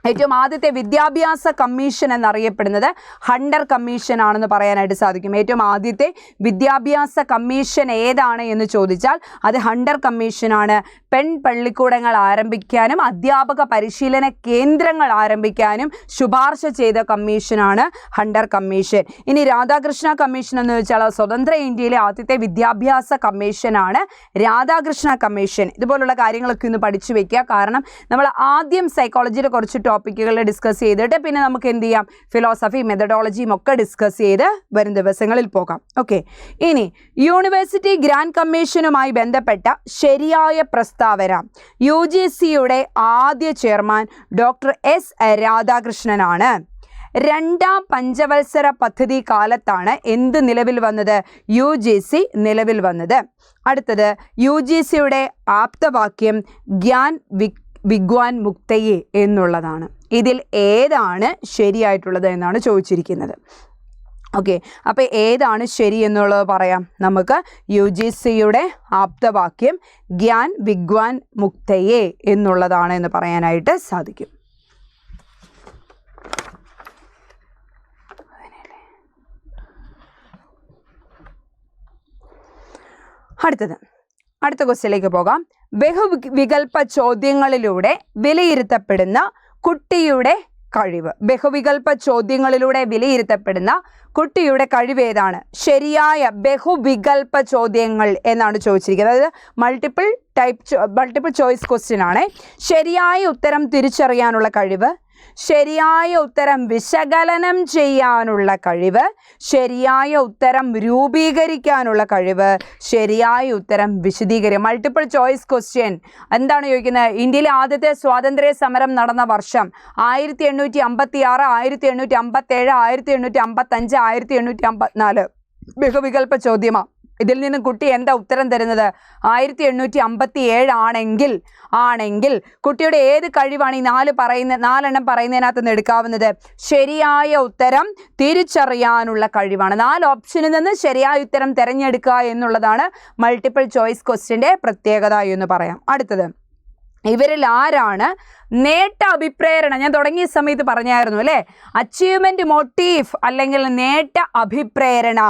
ഏറ്റവും ആദ്യത്തെ വിദ്യാഭ്യാസ കമ്മീഷൻ എന്നറിയപ്പെടുന്നത് ഹണ്ടർ കമ്മീഷൻ ആണെന്ന് പറയാനായിട്ട് സാധിക്കും. ഏറ്റവും ആദ്യത്തെ വിദ്യാഭ്യാസ കമ്മീഷൻ ഏതാണ് എന്ന് ചോദിച്ചാൽ അത് ഹണ്ടർ കമ്മീഷനാണ്. പെൺപള്ളിക്കൂടങ്ങൾ ആരംഭിക്കാനും അധ്യാപക പരിശീലന കേന്ദ്രങ്ങൾ ആരംഭിക്കാനും ശുപാർശ ചെയ്ത കമ്മീഷനാണ് ഹണ്ടർ കമ്മീഷൻ. ഇനി രാധാകൃഷ്ണ കമ്മീഷൻ എന്ന് വെച്ചാൽ സ്വതന്ത്ര ഇന്ത്യയിലെ ആദ്യത്തെ വിദ്യാഭ്യാസ കമ്മീഷനാണ് രാധാകൃഷ്ണ കമ്മീഷൻ. ഇതുപോലുള്ള കാര്യങ്ങളൊക്കെ ഒന്ന് പഠിച്ചു വെക്കുക. കാരണം നമ്മൾ ആദ്യം സൈക്കോളജിയുടെ കുറച്ച് ടോപ്പിക്കുകൾ ഡിസ്കസ് ചെയ്തിട്ട് പിന്നെ നമുക്ക് എന്ത് ചെയ്യാം, ഫിലോസഫി, മെത്തഡോളജിയും ഒക്കെ ഡിസ്കസ് ചെയ്ത് വരും ദിവസങ്ങളിൽ പോകാം. ഓക്കെ, ഇനി യൂണിവേഴ്സിറ്റി ഗ്രാൻഡ് കമ്മീഷനുമായി ബന്ധപ്പെട്ട ശരിയായ പ്രസ്താവന. UGCയുടെ ആദ്യ ചെയർമാൻ ഡോക്ടർ S. രാധാകൃഷ്ണനാണ്. 2ാം പഞ്ചവത്സര പദ്ധതി കാലത്താണ് എന്ത് നിലവിൽ വന്നത്? UGC നിലവിൽ വന്നത്. അടുത്തത് UGCയുടെ ആപ്തവാക്യം ഗ്യാൻ വിഗ്വാൻ മുക്തയെ എന്നുള്ളതാണ്. ഇതിൽ ഏതാണ് ശരിയായിട്ടുള്ളത് എന്നാണ് ചോദിച്ചിരിക്കുന്നത്. ഓക്കെ, അപ്പോൾ ഏതാണ് ശരി എന്നുള്ളത് പറയാം നമുക്ക്. UGCയുടെ ആപ്തവാക്യം ഗ്യാൻ വിഗ്വാൻ മുക്തയെ എന്നുള്ളതാണ് എന്ന് പറയാനായിട്ട് സാധിക്കും. അടുത്ത ക്വസ്റ്റ്യനിലേക്ക് പോകാം. ബഹുവികൽപ്പ ചോദ്യങ്ങളിലൂടെ വിലയിരുത്തപ്പെടുന്ന കുട്ടിയുടെ കഴിവ്. ബഹുവികൽപ്പ ചോദ്യങ്ങളിലൂടെ വിലയിരുത്തപ്പെടുന്ന കുട്ടിയുടെ കഴിവ് ഏതാണ്? ശരിയായ ബഹുവികൽപ്പ ചോദ്യങ്ങൾ എന്നാണ് ചോദിച്ചിരിക്കുന്നത്. അതായത് മൾട്ടിപ്പിൾ ചോയ്സ് ക്വസ്റ്റ്യൻ ആണ്. ശരിയായ ഉത്തരം തിരിച്ചറിയാനുള്ള കഴിവ്, ശരിയായ ഉത്തരം വിശകലനം ചെയ്യാനുള്ള കഴിവ്, ശരിയായ ഉത്തരം രൂപീകരിക്കാനുള്ള കഴിവ്, ശരിയായ ഉത്തരം മൾട്ടിപ്പിൾ ചോയ്സ് ക്വസ്റ്റ്യൻ എന്താണ് ചോദിക്കുന്നത്? ഇന്ത്യയിലെ ആദ്യത്തെ സ്വാതന്ത്ര്യ സമരം നടന്ന വർഷം 1856, 1857, 1855, 1854. ബഹുവികൽപ്പ ചോദ്യമാണ്. ഇതിൽ നിന്നും കുട്ടി എന്താ ഉത്തരം തരുന്നത്? 1857 ആണെങ്കിൽ കുട്ടിയുടെ ഏത് കഴിവാണ് ഈ നാലെണ്ണം പറയുന്നതിനകത്ത് നിന്ന് എടുക്കാവുന്നത്? ശരിയായ ഉത്തരം തിരിച്ചറിയാനുള്ള കഴിവാണ്. 4 ഓപ്ഷനിൽ നിന്ന് ശരിയായ ഉത്തരം തിരഞ്ഞെടുക്കുക എന്നുള്ളതാണ് മൾട്ടിപ്പിൾ ചോയ്സ് ക്വസ്റ്റ്യൻ്റെ പ്രത്യേകത എന്ന് പറയാം. അടുത്തത്, ഇവരിൽ ആരാണ് നേട്ട അഭിപ്രേരണ? ഞാൻ തുടങ്ങിയ സമയത്ത് പറഞ്ഞായിരുന്നു അല്ലേ, അച്ചീവ്മെന്റ് മോട്ടീവ് അല്ലെങ്കിൽ നേട്ട അഭിപ്രേരണ.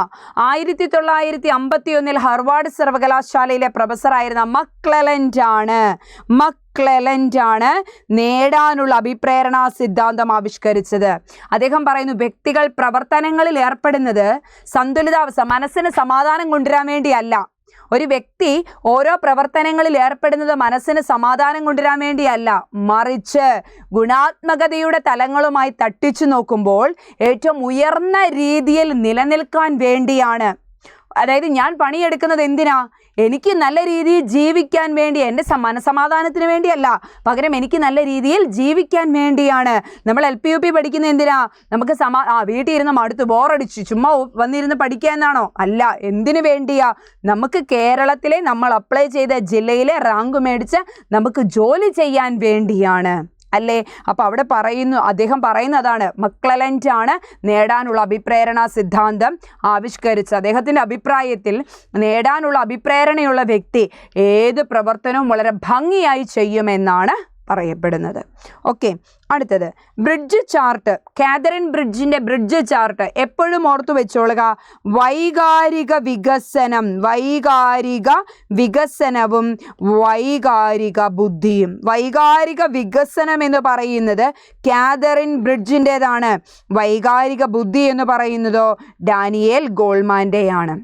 1951 ഹാർവാർഡ് സർവകലാശാലയിലെ പ്രൊഫസറായിരുന്ന മക്ലെലൻഡ് ആണ് നേടാനുള്ള അഭിപ്രേരണ സിദ്ധാന്തം ആവിഷ്കരിച്ചത്. അദ്ദേഹം പറയുന്നു, വ്യക്തികൾ പ്രവർത്തനങ്ങളിൽ ഏർപ്പെടുന്നത് മനസ്സിന് സമാധാനം കൊണ്ടുവരാൻ വേണ്ടിയല്ല. ഒരു വ്യക്തി ഓരോ പ്രവർത്തനങ്ങളിൽ ഏർപ്പെടുന്നത് മനസ്സിന് സമാധാനം കൊണ്ടുവരാൻ വേണ്ടിയല്ല, മറിച്ച് ഗുണാത്മകതയുടെ തലങ്ങളുമായി തട്ടിച്ചു നോക്കുമ്പോൾ ഏറ്റവും ഉയർന്ന രീതിയിൽ നിലനിൽക്കാൻ വേണ്ടിയാണ്. അതായത് ഞാൻ പണിയെടുക്കുന്നത് എന്തിനാ? എനിക്ക് നല്ല രീതിയിൽ ജീവിക്കാൻ വേണ്ടി, എൻ്റെ മനസമാധാനത്തിന് വേണ്ടിയല്ല, പകരം എനിക്ക് നല്ല രീതിയിൽ ജീവിക്കാൻ വേണ്ടിയാണ്. നമ്മൾ LP പഠിക്കുന്നത് എന്തിനാ? നമുക്ക് വീട്ടിൽ ഇരുന്ന് മടുത്ത് ബോറടിച്ചു ചുമ്മാ വന്നിരുന്ന് പഠിക്കുക എന്നാണോ? അല്ല. എന്തിനു വേണ്ടിയാ? നമുക്ക് കേരളത്തിലെ നമ്മൾ അപ്ലൈ ചെയ്ത ജില്ലയിലെ റാങ്ക് മേടിച്ച് നമുക്ക് ജോലി ചെയ്യാൻ വേണ്ടിയാണ് അല്ലേ? അപ്പോൾ അവിടെ അദ്ദേഹം പറയുന്നതാണ്, മക്ലെലൻഡ് ആണ് നേടാനുള്ള അഭിപ്രേരണ സിദ്ധാന്തം ആവിഷ്കരിച്ചത്. അദ്ദേഹത്തിൻ്റെ അഭിപ്രായത്തിൽ നേടാനുള്ള അഭിപ്രേരണയുള്ള വ്യക്തി ഏത് പ്രവർത്തനവും വളരെ ഭംഗിയായി ചെയ്യുമെന്നാണ് പറയപ്പെടുന്നത്. ഓക്കെ, അടുത്തത് ബ്രിഡ്ജ് ചാർട്ട്. കാതറിൻ ബ്രിഡ്ജിൻ്റെ ബ്രിഡ്ജ് ചാർട്ട് എപ്പോഴും ഓർത്തു വെച്ചോളുക. വൈകാരിക വികസനവും വൈകാരിക ബുദ്ധിയും. വൈകാരിക വികസനം എന്ന് പറയുന്നത് കാതറിൻ ബ്രിഡ്ജിൻ്റെതാണ്. വൈകാരിക ബുദ്ധി എന്ന് പറയുന്നതോ ഡാനിയേൽ ഗോൾമാൻ്റെയാണ്.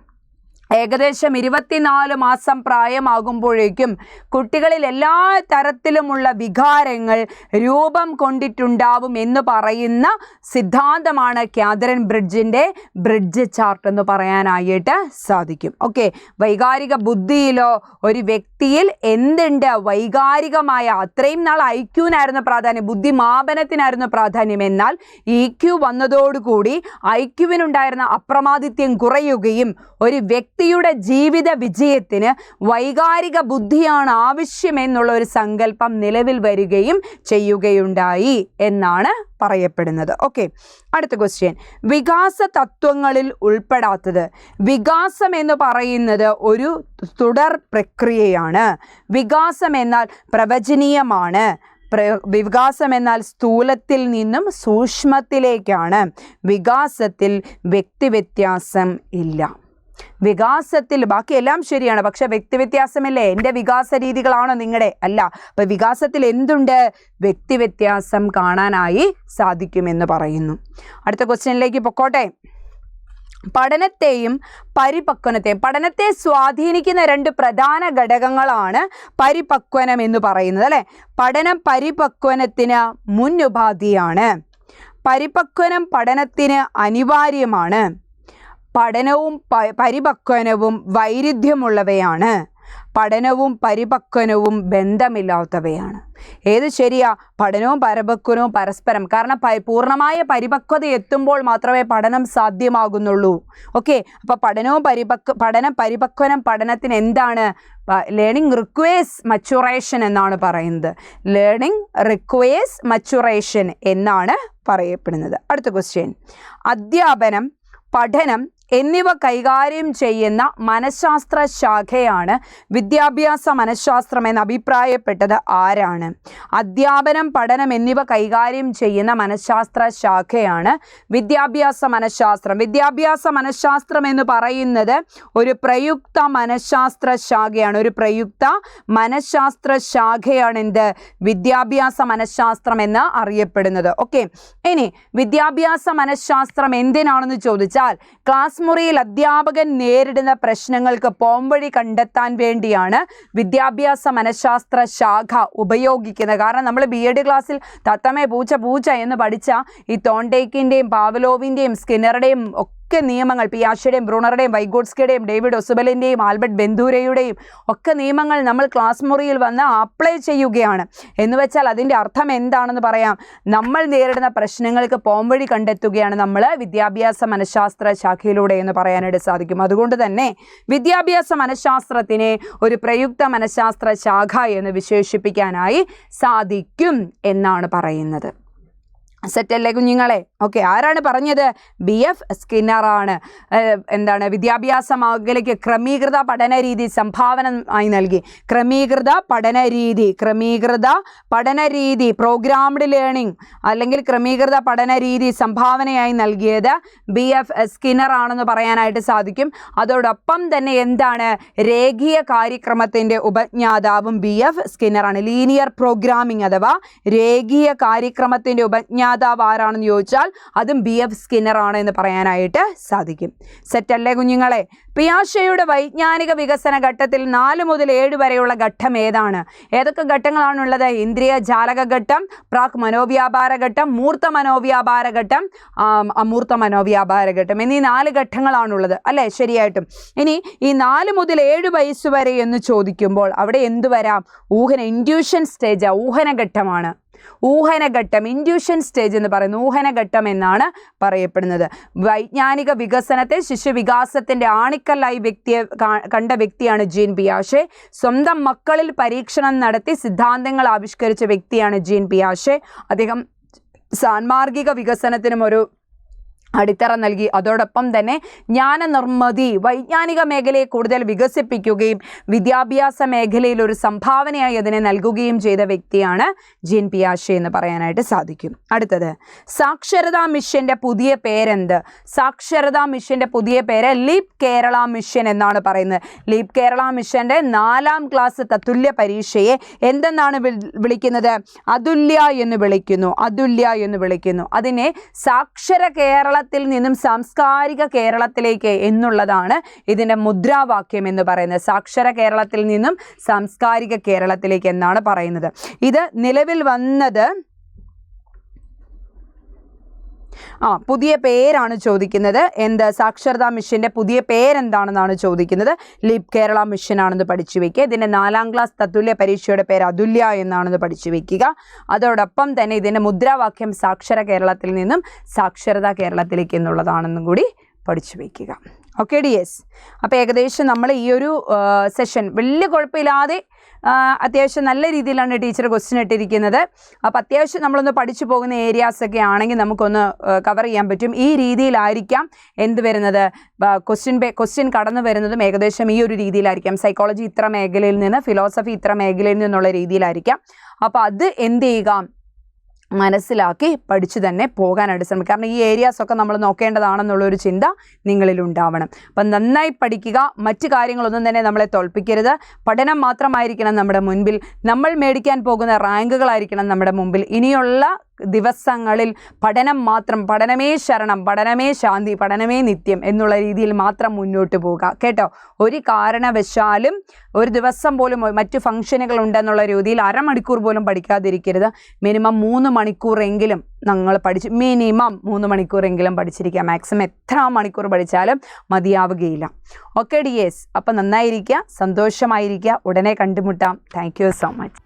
ഏകദേശം 24 മാസം പ്രായമാകുമ്പോഴേക്കും കുട്ടികളിൽ എല്ലാ തരത്തിലുമുള്ള വികാരങ്ങൾ രൂപം കൊണ്ടിട്ടുണ്ടാവും എന്ന് പറയുന്ന സിദ്ധാന്തമാണ് കാതറിൻ ബ്രിഡ്ജിൻ്റെ ബ്രിഡ്ജ് ചാർട്ട് എന്ന് പറയാനായിട്ട് സാധിക്കും. ഓക്കെ, വൈകാരിക ബുദ്ധിയിലോ ഒരു വ്യക്തിയിൽ എന്തുണ്ട്? വൈകാരികമായ, അത്രയും നാൾ IQ-നായിരുന്നു പ്രാധാന്യം, ബുദ്ധിമാപനത്തിനായിരുന്നു പ്രാധാന്യം. എന്നാൽ EQ വന്നതോടുകൂടി IQ-വിനുണ്ടായിരുന്ന അപ്രമാദിത്യം കുറയുകയും ഒരു വ്യക്തിയുടെ ജീവിത വിജയത്തിന് വൈകാരിക ബുദ്ധിയാണ് ആവശ്യമെന്നുള്ള ഒരു സങ്കല്പം നിലവിൽ വരികയും ചെയ്യുകയുണ്ടായി എന്നാണ് പറയപ്പെടുന്നത്. ഓക്കെ, അടുത്ത ക്വസ്റ്റ്യൻ, വികാസ തത്വങ്ങളിൽ ഉൾപ്പെടാത്തത്. വികാസം എന്ന് പറയുന്നത് ഒരു തുടർ പ്രക്രിയയാണ്. വികാസം എന്നാൽ പ്രവചനീയമാണ്. വികാസം എന്നാൽ സ്ഥൂലത്തിൽ നിന്നും സൂക്ഷ്മത്തിലേക്കാണ്. വികാസത്തിൽ വ്യക്തിവ്യത്യാസം ഇല്ല. വികാസത്തിൽ ബാക്കിയെല്ലാം ശരിയാണ്, പക്ഷെ വ്യക്തിവ്യത്യാസമില്ലേ? എൻ്റെ വികാസ രീതികളാണോ നിങ്ങളുടെ? അല്ല. അപ്പം വികാസത്തിൽ എന്തുണ്ട്? വ്യക്തിവ്യത്യാസം കാണാനായി സാധിക്കുമെന്ന് പറയുന്നു. അടുത്ത ക്വസ്റ്റ്യനിലേക്ക് പൊക്കോട്ടെ. പഠനത്തെയും പഠനത്തെ സ്വാധീനിക്കുന്ന 2 പ്രധാന ഘടകങ്ങളാണ് പരിപക്വനം എന്ന് പറയുന്നത് അല്ലേ? പഠനം പരിപക്വനത്തിന് മുന്നുപാധിയാണ്. പരിപക്വനം പഠനത്തിന് അനിവാര്യമാണ്. പഠനവും പരിപക്വനവും വൈരുദ്ധ്യമുള്ളവയാണ്. പഠനവും പരിപക്വനവും ബന്ധമില്ലാത്തവയാണ്. ഏത് ശരിയാ? പഠനവും പരിപക്വനവും പരസ്പരം. കാരണം പൂർണ്ണമായ പരിപക്വത എത്തുമ്പോൾ മാത്രമേ പഠനം സാധ്യമാകുന്നുള്ളൂ. ഓക്കെ, അപ്പോൾ പരിപക്വനം പഠനത്തിന് എന്താണ്? ലേണിംഗ് റിക്വയേഴ്സ് മച്ചുറേഷൻ എന്നാണ് പറയുന്നത്. ലേണിംഗ് റിക്വയേഴ്സ് മച്ചുറേഷൻ എന്നാണ് പറയപ്പെടുന്നത്. അടുത്ത ക്വസ്റ്റ്യൻ, അധ്യാപനം, പഠനം എന്നിവ കൈകാര്യം ചെയ്യുന്ന മനഃശാസ്ത്ര ശാഖയാണ് വിദ്യാഭ്യാസ മനഃശാസ്ത്രം എന്ന് അഭിപ്രായപ്പെട്ടത് ആരാണ്? അധ്യാപനം, പഠനം എന്നിവ കൈകാര്യം ചെയ്യുന്ന മനഃശാസ്ത്ര ശാഖയാണ് വിദ്യാഭ്യാസ മനഃശാസ്ത്രം. വിദ്യാഭ്യാസ മനഃശാസ്ത്രം എന്ന് പറയുന്നത് ഒരു പ്രയുക്ത മനഃശാസ്ത്ര ശാഖയാണ്. ഒരു പ്രയുക്ത മനഃശാസ്ത്ര ശാഖയാണ് എന്ത്? വിദ്യാഭ്യാസ മനഃശാസ്ത്രം എന്ന് അറിയപ്പെടുന്നത്. ഓക്കെ, ഇനി വിദ്യാഭ്യാസ മനഃശാസ്ത്രം എന്തിനാണെന്ന് ചോദിച്ചാൽ ക്ലാസ് മുറിയിൽ അധ്യാപകൻ നേരിടുന്ന പ്രശ്നങ്ങൾക്ക് പോംവഴി കണ്ടെത്താൻ വേണ്ടിയാണ് വിദ്യാഭ്യാസ മനഃശാസ്ത്ര ശാഖ ഉപയോഗിക്കുന്നത്. കാരണം നമ്മൾ BEd ക്ലാസ്സിൽ തത്തമ്മേ പൂച്ച പൂച്ച എന്ന് പഠിച്ച ഈ തോണ്ടേക്കിൻ്റെയും പാവലോവിൻ്റെയും സ്കിന്നറുടെയും ഒക്കെ നിയമങ്ങൾ, പിയാഷയുടെയും ബ്രൂണറുടെയും വൈഗോട്സ്കിയുടെയും ഡേവിഡ് ഒസുബലിൻ്റെയും ആൽബർട്ട് ബെന്തൂരയുടെയും ഒക്കെ നിയമങ്ങൾ നമ്മൾ ക്ലാസ് മുറിയിൽ വന്ന് അപ്ലൈ ചെയ്യുകയാണ്. എന്ന് വെച്ചാൽ അതിൻ്റെ അർത്ഥം എന്താണെന്ന് പറയാം. നമ്മൾ നേരിടുന്ന പ്രശ്നങ്ങൾക്ക് പോംവഴി കണ്ടെത്തുകയാണ് നമ്മൾ വിദ്യാഭ്യാസ മനഃശാസ്ത്ര ശാഖയിലൂടെ എന്ന് പറയാനായിട്ട് സാധിക്കും. അതുകൊണ്ട് തന്നെ വിദ്യാഭ്യാസ മനഃശാസ്ത്രത്തിനെ ഒരു പ്രയുക്ത മനഃശാസ്ത്ര ശാഖ എന്ന് വിശേഷിപ്പിക്കാനായി സാധിക്കും എന്നാണ് പറയുന്നത്. സെറ്റല്ലേ കുഞ്ഞുങ്ങളെ? ഓക്കെ, ആരാണ് പറഞ്ഞത്? BF സ്കിന്നറാണ്. എന്താണ്? വിദ്യാഭ്യാസ മേഖലയ്ക്ക് ക്രമീകൃത പഠന രീതി സംഭാവന ആയി നൽകി. ക്രമീകൃത പഠന രീതി പ്രോഗ്രാംഡ് ലേണിംഗ് അല്ലെങ്കിൽ ക്രമീകൃത പഠന രീതി സംഭാവനയായി നൽകിയത് BF സ്കിന്നർ ആണെന്ന് പറയാനായിട്ട് സാധിക്കും. അതോടൊപ്പം തന്നെ എന്താണ്? രേഖീയ കാര്യക്രമത്തിൻ്റെ ഉപജ്ഞാതാവും BF സ്കിന്നറാണ്. ലീനിയർ പ്രോഗ്രാമിംഗ് അഥവാ രേഖീയ കാര്യക്രമത്തിൻ്റെ ഉപജ്ഞാതാവ് ആരാണെന്ന് ചോദിച്ചാൽ അതും BF സ്കിന്നർ ആണ് എന്ന് പറയാനായിട്ട് സാധിക്കും. സെറ്റല്ലേ കുഞ്ഞുങ്ങളെ? പിയാഷയുടെ വൈജ്ഞാനിക വികസന ഘട്ടത്തിൽ 4 മുതൽ 7 വരെയുള്ള ഘട്ടം ഏതാണ്? ഏതൊക്കെ ഘട്ടങ്ങളാണുള്ളത്? ഇന്ദ്രിയ ജാലക ഘട്ടം, പ്രാക് മനോവ്യാപാര ഘട്ടം, മൂർത്ത മനോവ്യാപാര ഘട്ടം, അമൂർത്ത മനോവ്യാപാര ഘട്ടം എന്നീ 4 ഘട്ടങ്ങളാണുള്ളത് അല്ലേ? ശരിയായിട്ടും. ഇനി ഈ 4 മുതൽ 7 വയസ്സ് വരെ എന്ന് ചോദിക്കുമ്പോൾ അവിടെ എന്ത് വരാം? ഇൻഡ്യൂഷൻ സ്റ്റേജ്, ഊഹനഘട്ടമാണ്. ഊഹനഘട്ടം, ഇൻഡ്യൂഷൻ സ്റ്റേജ് എന്ന് പറയുന്നു. ഊഹനഘട്ടം എന്നാണ് പറയപ്പെടുന്നത്. വൈജ്ഞാനിക വികസനത്തെ ശിശുവികാസത്തിൻ്റെ ആണിക്കല്ലായി കണ്ട വ്യക്തിയാണ് ജീൻ പിയാഷെ. സ്വന്തം മക്കളിൽ പരീക്ഷണം നടത്തി സിദ്ധാന്തങ്ങൾ ആവിഷ്കരിച്ച വ്യക്തിയാണ് ജീൻ പിയാഷെ. അദ്ദേഹം സാൻമാർഗിക വികസനത്തിനും ഒരു അടിത്തറ നൽകി. അതോടൊപ്പം തന്നെ ജ്ഞാനനിർമ്മിതി, വൈജ്ഞാനിക മേഖലയെ കൂടുതൽ വികസിപ്പിക്കുകയും വിദ്യാഭ്യാസ മേഖലയിൽ ഒരു സംഭാവനയായി അതിനെ നൽകുകയും ചെയ്ത വ്യക്തിയാണ് ജീൻ പിയാഷെ എന്ന് പറയാനായിട്ട് സാധിക്കും. അടുത്തത്, സാക്ഷരതാ മിഷൻ്റെ പുതിയ പേരെന്ത്? സാക്ഷരതാ മിഷൻ്റെ പുതിയ പേര് ലീപ് കേരള മിഷൻ എന്നാണ് പറയുന്നത്. ലീപ് കേരള മിഷൻ്റെ 4ാം ക്ലാസ് തത്തുല്യ പരീക്ഷയെ എന്തെന്നാണ് വിളിക്കുന്നത്? അതുല്യ എന്ന് വിളിക്കുന്നു. അതിനെ സാക്ഷര കേരള നിന്നും സാംസ്കാരിക കേരളത്തിലേക്ക് എന്നുള്ളതാണ് ഇതിൻ്റെ മുദ്രാവാക്യം എന്ന് പറയുന്നത്. സാക്ഷര കേരളത്തിൽ നിന്നും സാംസ്കാരിക കേരളത്തിലേക്ക് എന്നാണ് പറയുന്നത്. ഇത് നിലവിൽ വന്നത് പുതിയ പേരാണ് ചോദിക്കുന്നത്. എന്ത്? സാക്ഷരതാ മിഷൻ്റെ പുതിയ പേരെന്താണെന്നാണ് ചോദിക്കുന്നത്. ലീപ് കേരള മിഷൻ ആണെന്ന് പഠിച്ചു വയ്ക്കുക. ഇതിൻ്റെ 4ാം ക്ലാസ് തത്തുല്യ പരീക്ഷയുടെ പേര് അതുല്യ എന്നാണെന്ന് പഠിച്ചു വയ്ക്കുക. അതോടൊപ്പം തന്നെ ഇതിൻ്റെ മുദ്രാവാക്യം സാക്ഷര കേരളത്തിൽ നിന്നും സാക്ഷരതാ കേരളത്തിലേക്ക് എന്നുള്ളതാണെന്നും കൂടി പഠിച്ചു വയ്ക്കുക. ഓക്കെ ഡിയേഴ്സ്, അപ്പോൾ ഏകദേശം നമ്മൾ ഈ ഒരു സെഷൻ വലിയ കുഴപ്പമില്ലാതെ അത്യാവശ്യം നല്ല രീതിയിലാണ് ടീച്ചർ ക്വസ്റ്റ്യൻ ഇട്ടിരിക്കുന്നത്. അപ്പോൾ അത്യാവശ്യം നമ്മളൊന്ന് പഠിച്ചു പോകുന്ന ഏരിയാസൊക്കെ ആണെങ്കിൽ നമുക്കൊന്ന് കവർ ചെയ്യാൻ പറ്റും. ഈ രീതിയിലായിരിക്കാം എന്ത് വരുന്നത്? ക്വസ്റ്റ്യൻ കടന്നു വരുന്നതും ഏകദേശം ഈ ഒരു രീതിയിലായിരിക്കാം. സൈക്കോളജി ഇത്ര മേഖലയിൽ നിന്ന്, ഫിലോസഫി ഇത്ര മേഖലയിൽ നിന്നുള്ള രീതിയിലായിരിക്കാം. അപ്പോൾ അത് എന്ത് ചെയ്യുക? മനസ്സിലാക്കി പഠിച്ചു തന്നെ പോകാനായിട്ട് ശ്രമിക്കുക. കാരണം ഈ ഏരിയാസൊക്കെ നമ്മൾ നോക്കേണ്ടതാണെന്നുള്ളൊരു ചിന്ത നിങ്ങളിൽ ഉണ്ടാവണം. അപ്പം നന്നായി പഠിക്കുക. മറ്റു കാര്യങ്ങളൊന്നും തന്നെ നമ്മളെ തോൽപ്പിക്കരുത്. പഠനം മാത്രമായിരിക്കണം നമ്മുടെ മുൻപിൽ. നമ്മൾ മേടിക്കാൻ പോകുന്ന റാങ്കുകളായിരിക്കണം നമ്മുടെ മുമ്പിൽ. ഇനിയുള്ള ദിവസങ്ങളിൽ പഠനം മാത്രം, പഠനമേ ശരണം, പഠനമേ ശാന്തി, പഠനമേ നിത്യം എന്നുള്ള രീതിയിൽ മാത്രം മുന്നോട്ട് പോവുക കേട്ടോ. ഒരു കാരണവശാലും ഒരു ദിവസം പോലും മറ്റു ഫംഗ്ഷനുകൾ ഉണ്ടെന്നുള്ള രീതിയിൽ അരമണിക്കൂർ പോലും പഠിക്കാതിരിക്കരുത്. മിനിമം 3 മണിക്കൂറെങ്കിലും നിങ്ങൾ മിനിമം 3 മണിക്കൂറെങ്കിലും പഠിച്ചിരിക്കുക. മാക്സിമം എത്ര മണിക്കൂർ പഠിച്ചാലും മതിയാവുകയില്ല. ഓക്കെ ഡിയേഴ്സ്, അപ്പം നന്നായിരിക്കുക, സന്തോഷമായിരിക്കുക. ഉടനെ കണ്ടുമുട്ടാം. Thank you so much.